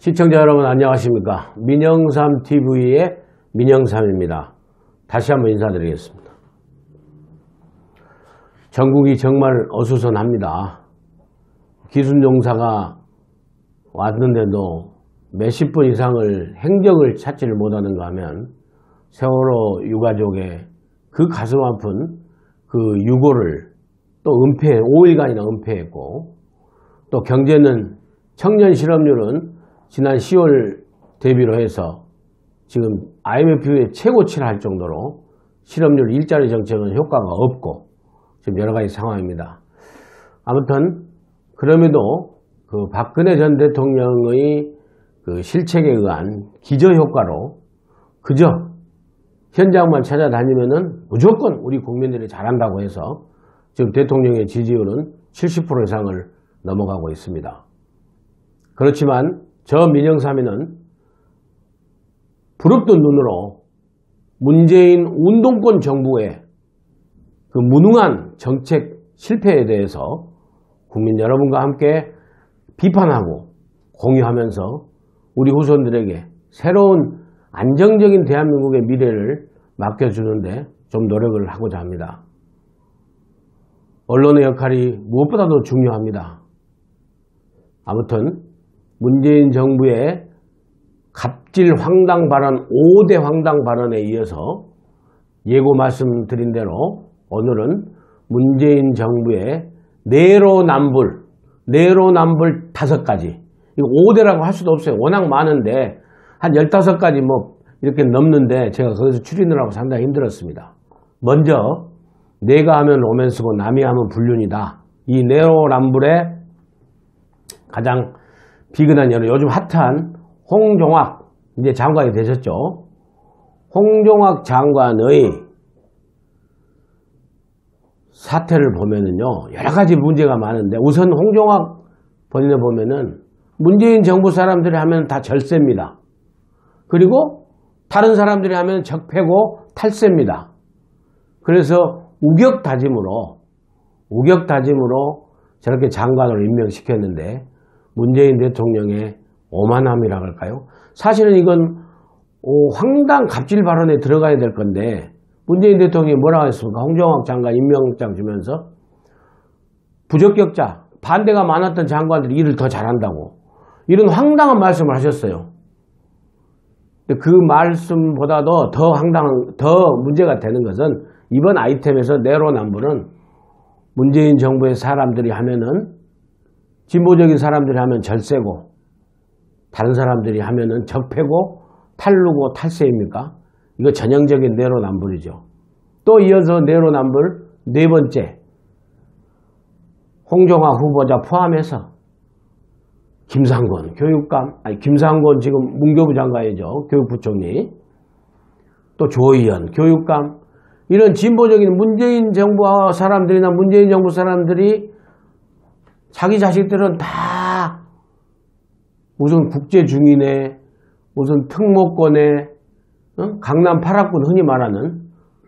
시청자 여러분 안녕하십니까. 민영삼TV의 민영삼입니다. 다시 한번 인사드리겠습니다. 전국이 정말 어수선합니다. 기순용사가 왔는데도 몇십 분 이상을 행적을 찾지를 못하는가 하면 세월호 유가족의 그 가슴 아픈 그 유고를 또 5일간이나 은폐했고, 또 경제는 청년 실업률은 지난 10월 대비로 해서 지금 IMF 이후에 최고치를 할 정도로 실업률 일자리 정책은 효과가 없고 지금 여러 가지 상황입니다. 아무튼 그럼에도 그 박근혜 전 대통령의 그 실책에 의한 기저효과로 그저 현장만 찾아다니면은 무조건 우리 국민들이 잘한다고 해서 지금 대통령의 지지율은 70% 이상을 넘어가고 있습니다. 그렇지만 저 민영삼이는 부릅뜬 눈으로 문재인 운동권 정부의 그 무능한 정책 실패에 대해서 국민 여러분과 함께 비판하고 공유하면서 우리 후손들에게 새로운 안정적인 대한민국의 미래를 맡겨주는데 좀 노력을 하고자 합니다. 언론의 역할이 무엇보다도 중요합니다. 아무튼 문재인 정부의 갑질 황당 발언, 5대 황당 발언에 이어서 예고 말씀드린 대로 오늘은 문재인 정부의 내로남불 5가지. 이거 5대라고 할 수도 없어요. 워낙 많은데 한 15가지 뭐 이렇게 넘는데 제가 거기서 추리느라고 상당히 힘들었습니다. 먼저 내가 하면 로맨스고 남이 하면 불륜이다. 이 내로남불의 가장 비근한 예로 요즘 핫한 홍종학 이제 장관이 되셨죠. 홍종학 장관의 사태를 보면은요 여러 가지 문제가 많은데, 우선 홍종학 본인을 보면은 문재인 정부 사람들이 하면 다 절세입니다. 그리고 다른 사람들이 하면 적폐고 탈세입니다. 그래서 우격다짐으로 저렇게 장관을 임명시켰는데 문재인 대통령의 오만함이라고 할까요? 사실은 이건 황당 갑질 발언에 들어가야 될 건데 문재인 대통령이 뭐라고 했습니까? 홍종학 장관 임명장 주면서 부적격자, 반대가 많았던 장관들이 일을 더 잘한다고 이런 황당한 말씀을 하셨어요. 그 말씀보다도 더 문제가 되는 것은 이번 아이템에서 내로남불은 문재인 정부의 사람들이 하면은 진보적인 사람들이 하면 절세고 다른 사람들이 하면은 적폐고 탈루고 탈세입니까? 이거 전형적인 내로남불이죠. 또 이어서 내로남불 네 번째, 홍종학 후보자 포함해서 김상곤 김상곤 지금 문교부 장관이죠. 교육부총리. 또 조희연 교육감. 이런 진보적인 문재인 정부 사람들이나 문재인 정부 사람들이 자기 자식들은 다 무슨 국제 중인회, 무슨 특목고네, 강남 8학군 흔히 말하는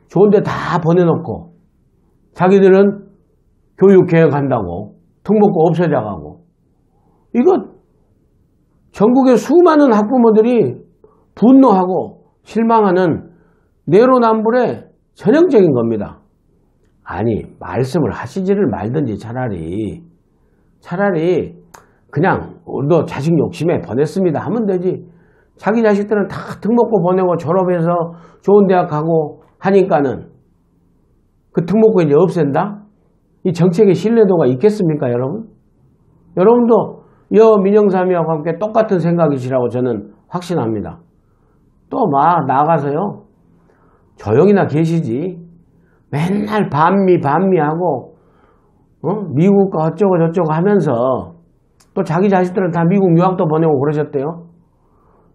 좋은데 다 보내놓고 자기들은 교육개혁한다고 특목고 없애자가고, 이거 전국의 수많은 학부모들이 분노하고 실망하는 내로남불의 전형적인 겁니다. 아니 말씀을 하시지를 말든지 차라리 그냥 우리도 자식 욕심에 보냈습니다 하면 되지. 자기 자식들은 다 특목고 보내고 졸업해서 좋은 대학 가고 하니까는 그 특목고 이제 없앤다? 이 정책의 신뢰도가 있겠습니까 여러분? 여러분도 민영삼이하고 함께 똑같은 생각이시라고 저는 확신합니다. 또 막 나가서요 조용히나 계시지 맨날 반미하고 미국과 어쩌고 저쩌고 하면서 또 자기 자식들은 다 미국 유학도 보내고 그러셨대요.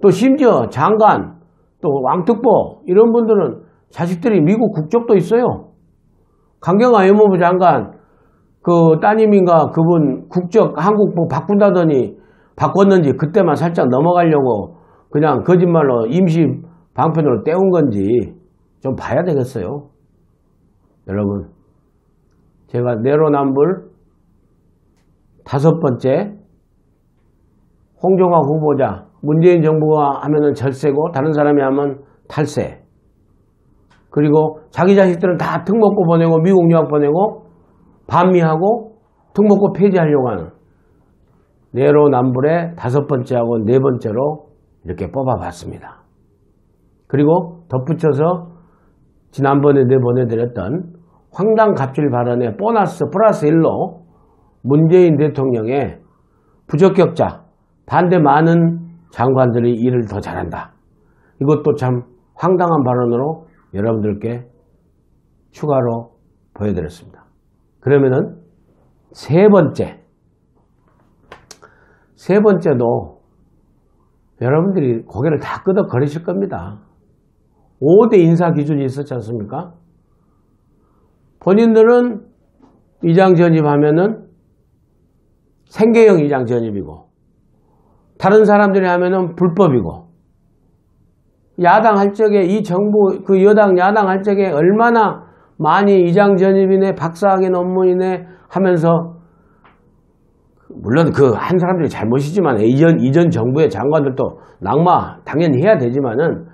또 심지어 장관 또 왕특보 이런 분들은 자식들이 미국 국적도 있어요. 강경화 외무부 장관 그 따님인가 그분 국적 한국부 바꾼다더니 바꿨는지 그때만 살짝 넘어가려고 그냥 거짓말로 임시 방편으로 떼운 건지 좀 봐야 되겠어요. 여러분, 제가 내로남불 5번째 홍종학 후보자 문재인 정부가 하면은 절세고 다른 사람이 하면 탈세. 그리고 자기 자식들은 다 특목고 보내고 미국 유학 보내고 반미하고 특목고 폐지하려고 하는 내로남불의 5번째하고 4번째로 이렇게 뽑아봤습니다. 그리고 덧붙여서 지난번에 내보내드렸던 황당갑질 발언의 보너스 플러스 1로 문재인 대통령의 부적격자, 반대 많은 장관들이 일을 더 잘한다. 이것도 참 황당한 발언으로 여러분들께 추가로 보여드렸습니다. 그러면은 세 번째도 여러분들이 고개를 다 끄덕거리실 겁니다. 5대 인사 기준이 있었지 않습니까? 본인들은 이장 전입하면은 생계형 이장 전입이고 다른 사람들이 하면은 불법이고 야당 할 적에 이 정부 그 여당 야당 할 적에 얼마나 많이 이장 전입이네 박사학위 논문이네 하면서 물론 그 한 사람들이 잘못이지만 이전 정부의 장관들도 낙마 당연히 해야 되지만은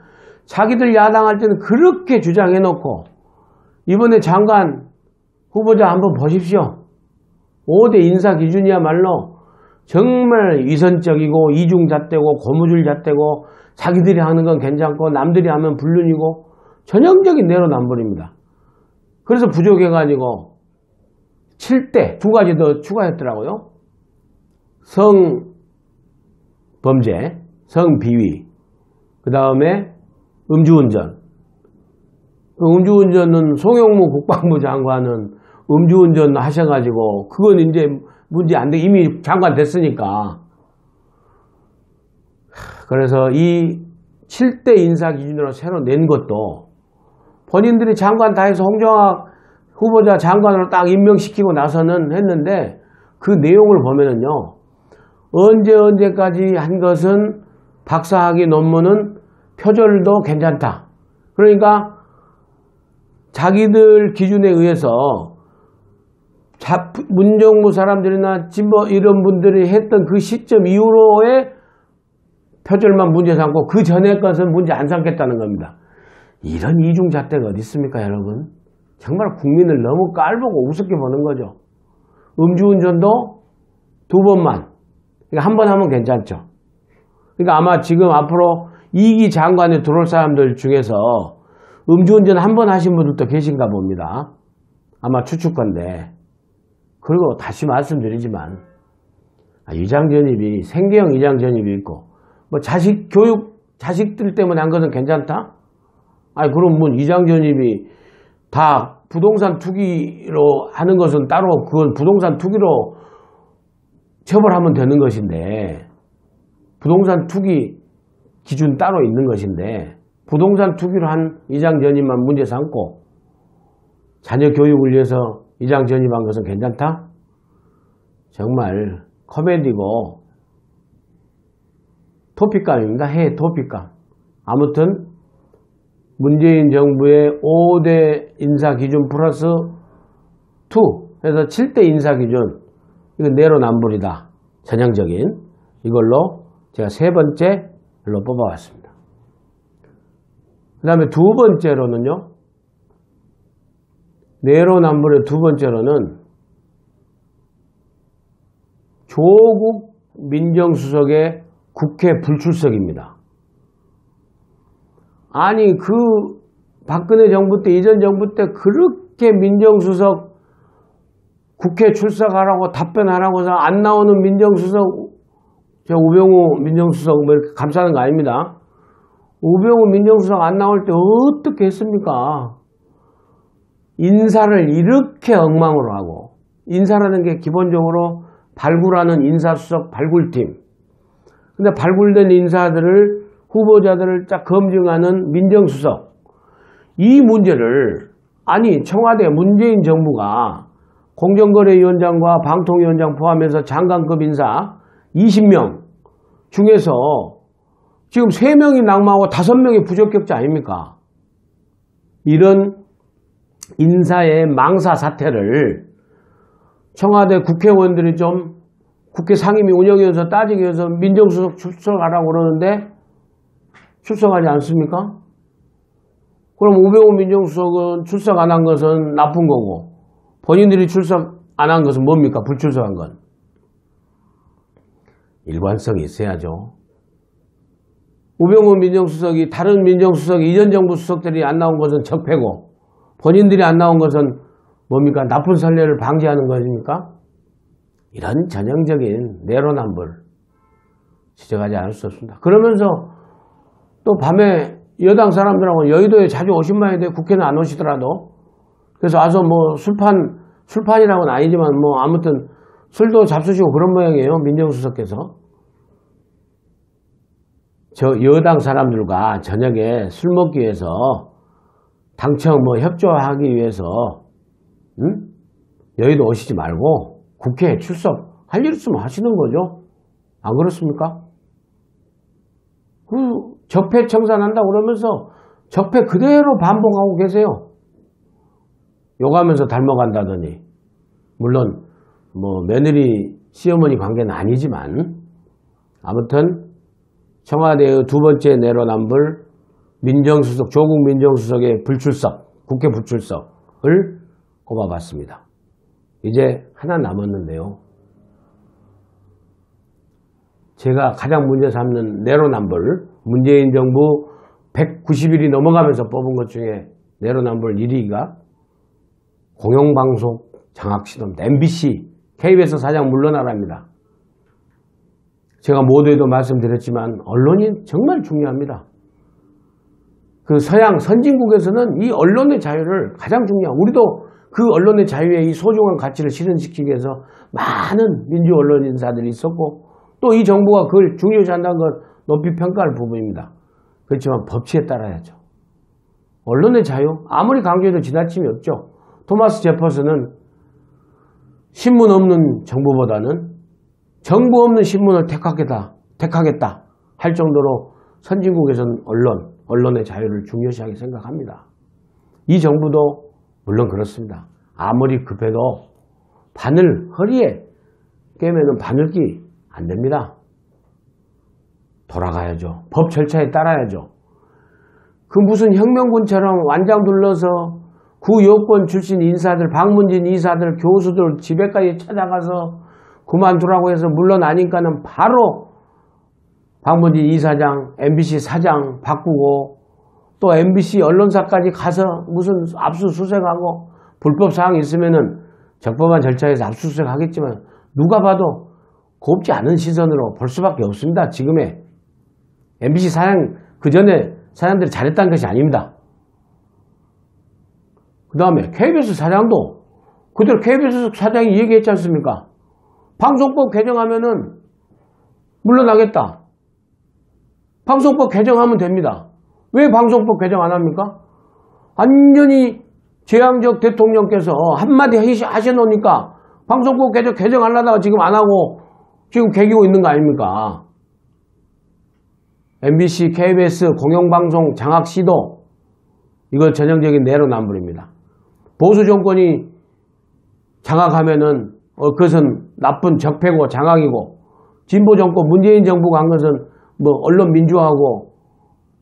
자기들 야당할 때는 그렇게 주장해놓고 이번에 장관 후보자 한번 보십시오. 5대 인사 기준이야말로 정말 위선적이고 이중잣대고 고무줄잣대고 자기들이 하는 건 괜찮고 남들이 하면 불륜이고 전형적인 내로남불입니다. 그래서 부족해가지고 7대 2가지 더 추가했더라고요. 성범죄, 성비위, 그 다음에 음주운전. 음주운전은 송영무 국방부 장관은 음주운전 하셔가지고 그건 이제 문제 안 돼. 이미 장관 됐으니까. 그래서 이 7대 인사 기준으로 새로 낸 것도 본인들이 장관 다 해서 홍정학 후보자 장관으로 딱 임명시키고 나서는 했는데 그 내용을 보면은요. 언제까지 한 것은 박사학위 논문은 표절도 괜찮다. 그러니까 자기들 기준에 의해서 문정부 사람들이나 진보 이런 분들이 했던 그 시점 이후로의 표절만 문제 삼고 그 전에 것은 문제 안 삼겠다는 겁니다. 이런 이중잣대가 어디 있습니까, 여러분? 정말 국민을 너무 깔보고 우습게 보는 거죠. 음주운전도 2번만. 그러니까 한 번 하면 괜찮죠. 그러니까 아마 지금 앞으로 2기 장관에 들어올 사람들 중에서 음주운전 한 번 하신 분들도 계신가 봅니다. 아마 추측건데. 그리고 다시 말씀드리지만 이장전입이 생계형 이장전입이 있고 뭐 자식들 때문에 한 것은 괜찮다? 아니 그럼 뭐 이장전입이 다 부동산 투기로 하는 것은 따로 그건 부동산 투기로 처벌하면 되는 것인데 부동산 투기 기준 따로 있는 것인데 부동산 투기로 한 이장전입만 문제 삼고 자녀 교육을 위해서 이장전입한 것은 괜찮다? 정말 코미디고 토픽감입니다. 해외 토픽감. 아무튼 문재인 정부의 5대 인사기준 플러스 2 해서 7대 인사기준 이건 내로남불이다. 전형적인 이걸로 제가 3번째로 뽑아왔습니다. 그 다음에 2번째로는요. 내로남불의 2번째로는 조국 민정수석의 국회 불출석입니다. 아니 그 박근혜 정부 때 이전 정부 때 그렇게 민정수석 국회 출석하라고 답변하라고 해서 안 나오는 민정수석 저 우병우 민정수석 뭐 이렇게 감싸는 거 아닙니다. 우병우 민정수석 안 나올 때 어떻게 했습니까? 인사를 이렇게 엉망으로 하고 인사라는 게 기본적으로 발굴하는 인사수석 발굴팀 근데 발굴된 인사들을 후보자들을 딱 검증하는 민정수석 이 문제를 아니 청와대 문재인 정부가 공정거래위원장과 방통위원장 포함해서 장관급 인사 20명 중에서 지금 3명이 낙마하고 5명이 부적격자 아닙니까? 이런 인사의 망사 사태를 청와대 국회의원들이 좀 국회 상임위 운영위원회에서 따지기 위해서 민정수석 출석하라고 그러는데 출석하지 않습니까? 그럼 우병우 민정수석은 출석 안 한 것은 나쁜 거고 본인들이 출석 안 한 것은 뭡니까? 불출석한 건. 일관성이 있어야죠. 우병우 민정수석이 다른 민정수석이 이전 정부 수석들이 안 나온 것은 적폐고 본인들이 안 나온 것은 뭡니까? 나쁜 선례를 방지하는 것입니까? 이런 전형적인 내로남불 지적하지 않을 수 없습니다. 그러면서 또 밤에 여당 사람들하고 여의도에 자주 오신 모양인데 국회는 안 오시더라도 그래서 와서 뭐 술판이라고는 아니지만 뭐 아무튼 술도 잡수시고 그런 모양이에요. 민정수석께서. 저 여당 사람들과 저녁에 술 먹기 위해서 당청 뭐 협조하기 위해서 여의도 오시지 말고 국회에 출석할 일 있으면 하시는 거죠. 안 그렇습니까? 그 적폐 청산한다고 그러면서 적폐 그대로 반복하고 계세요. 욕하면서 닮아간다더니. 물론 뭐 며느리 시어머니 관계는 아니지만 아무튼 청와대의 두 번째 내로남불 민정수석 조국 민정수석의 불출석 국회 불출석을 꼽아봤습니다. 이제 하나 남았는데요. 제가 가장 문제 삼는 내로남불 문재인 정부 190일이 넘어가면서 뽑은 것 중에 내로남불 1위가 공영방송 장악시도입니다. MBC, KBS 사장 물러나랍니다. 제가 모두에도 말씀드렸지만 언론이 정말 중요합니다. 그 서양 선진국에서는 이 언론의 자유를 가장 중요한 우리도 그 언론의 자유의 이 소중한 가치를 실현시키기 위해서 많은 민주 언론 인사들이 있었고 또 이 정부가 그걸 중요시한다는 걸 높이 평가할 부분입니다. 그렇지만 법치에 따라야죠. 언론의 자유 아무리 강조해도 지나침이 없죠. 토마스 제퍼슨은 신문 없는 정부보다는 정부 없는 신문을 택하겠다 할 정도로 선진국에서는 언론의 자유를 중요시하게 생각합니다. 이 정부도 물론 그렇습니다. 아무리 급해도 바늘 허리에 꿰매는 바늘기 안 됩니다. 돌아가야죠. 법 절차에 따라야죠. 그 무슨 혁명군처럼 완장 둘러서 구 여권 출신 인사들, 박문진 이사들, 교수들 집에까지 찾아가서 그만두라고 해서 물러나니까는 바로 박문진 이사장, MBC 사장 바꾸고 또 MBC 언론사까지 가서 무슨 압수수색하고 불법 사항이 있으면은 적법한 절차에서 압수수색 하겠지만 누가 봐도 곱지 않은 시선으로 볼 수밖에 없습니다. 지금의 MBC 사장 그 전에 사장들이 잘했다는 것이 아닙니다. 그 다음에 KBS 사장도 그대로 KBS 사장이 얘기했지 않습니까? 방송법 개정하면은 물러나겠다. 방송법 개정하면 됩니다. 왜 방송법 개정 안 합니까? 완전히 재앙적 대통령께서 한마디 하셔놓으니까 방송법 개정하려다가 지금 안 하고 지금 개기고 있는 거 아닙니까? MBC, KBS 공영방송 장악 시도 이거 전형적인 내로남불입니다. 보수 정권이 장악하면은 그것은 나쁜 적폐고 장악이고 진보 정권 문재인 정부가 한 것은 뭐 언론 민주화하고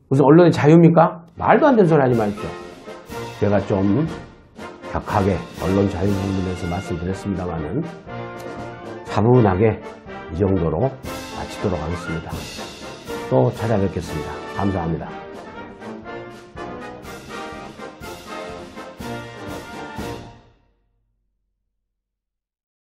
무슨 언론의 자유입니까? 말도 안 되는 소리 하지 마십시오. 제가 좀 격하게 언론 자유 부분에서 말씀드렸습니다만은 차분하게 이 정도로 마치도록 하겠습니다. 또 찾아뵙겠습니다. 감사합니다.